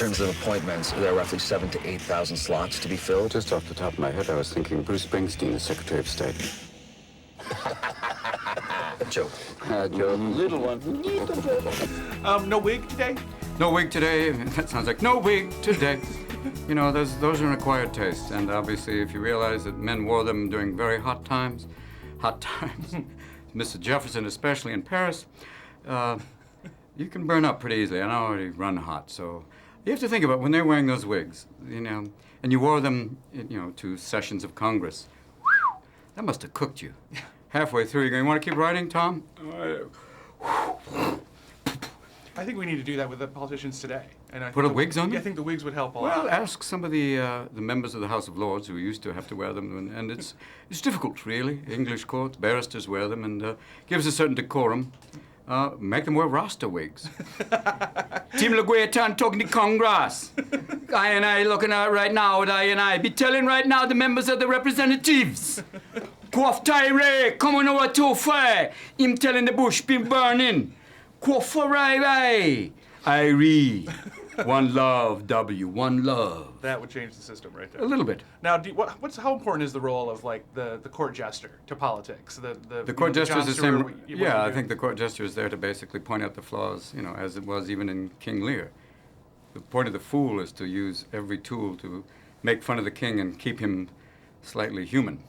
terms of appointments, there are roughly 7,000 to 8,000 slots to be filled. Just off the top of my head, I was thinking Bruce Springsteen as Secretary of State. A joke. Joke. Little one. No wig today? No wig today. That sounds like no wig today. You know, those are an acquired taste. And obviously, if you realize that men wore them during very hot times, Mr. Jefferson especially in Paris, you can burn up pretty easily. And I already run hot, so you have to think about when they're wearing those wigs, you know, and you wore them, you know, to sessions of Congress. That must have cooked you. Halfway through, you're going, you want to keep writing, Tom? I think we need to do that with the politicians today. And Put wigs on them? Yeah, I think the wigs would help a lot. Well, ask some of the members of the House of Lords who used to have to wear them, and it's difficult, really. English courts, barristers wear them, and gives a certain decorum. Make them wear Rasta wigs. Tim LeGuetan talking to Congress. I looking at right now with I be telling right now the members of the representatives. Quoth Tyree, coming over too far. Him telling the bush been burning. Quoth for right. Irie. One love, W. One love. That would change the system right there. A little bit. Now, how important is the role of like the court jester to politics? The court jester is the same. Yeah, I think the court jester is there to basically point out the flaws, you know, as it was even in King Lear. The point of the fool is to use every tool to make fun of the king and keep him slightly human.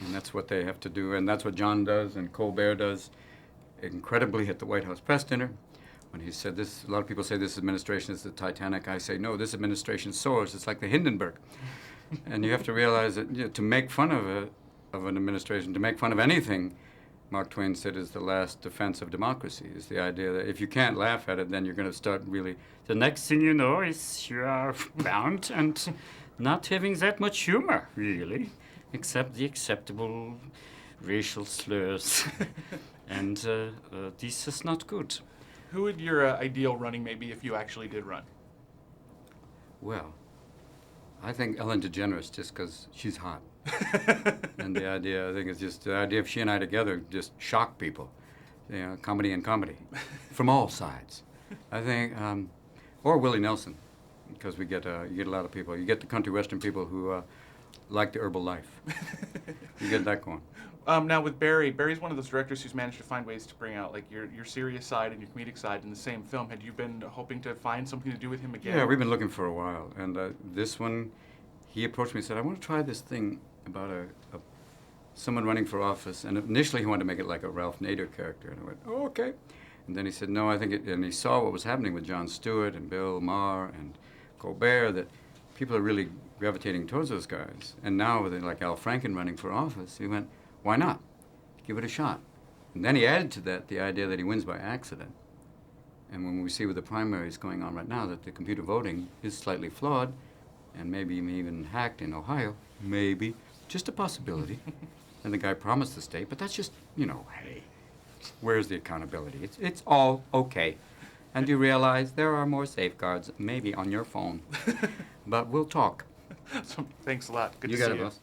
And that's what they have to do, and that's what John does and Colbert does incredibly at the White House press dinner. When he said this, a lot of people say this administration is the Titanic. I say, no, this administration soars. It's like the Hindenburg. And you have to realize that, you know, to make fun of an administration, to make fun of anything, Mark Twain said, is the last defense of democracy, is the idea that if you can't laugh at it, then you're going to start really... The next thing you know is you are bound and not having that much humor, really, except the acceptable racial slurs. And this is not good. Who would your ideal running mate be if you actually did run? Well, I think Ellen DeGeneres, just because she's hot. And the idea, I think it's just the idea of she and I together just shock people. You know, comedy and comedy from all sides. I think, or Willie Nelson, because you get a lot of people. You get the country western people who like the herbal life. You get that going. Now with Barry's one of those directors who's managed to find ways to bring out like your serious side and your comedic side in the same film. Had you been hoping to find something to do with him again? Yeah, we've been looking for a while, and this one, he approached me and said, I want to try this thing about someone running for office, and initially he wanted to make it like a Ralph Nader character, and I went, oh, okay. And then he said, no, I think it, and he saw what was happening with Jon Stewart and Bill Maher and Colbert, that people are really gravitating towards those guys. And now with like Al Franken running for office, he went, why not? Give it a shot. And then he added to that the idea that he wins by accident. And when we see with the primaries going on right now that the computer voting is slightly flawed and maybe even hacked in Ohio, maybe, just a possibility. And the guy promised the state, but that's just, you know, hey, where's the accountability? It's all okay. And you realize there are more safeguards maybe on your phone. But we'll talk. So, thanks a lot. Good you to see got you. It, boss.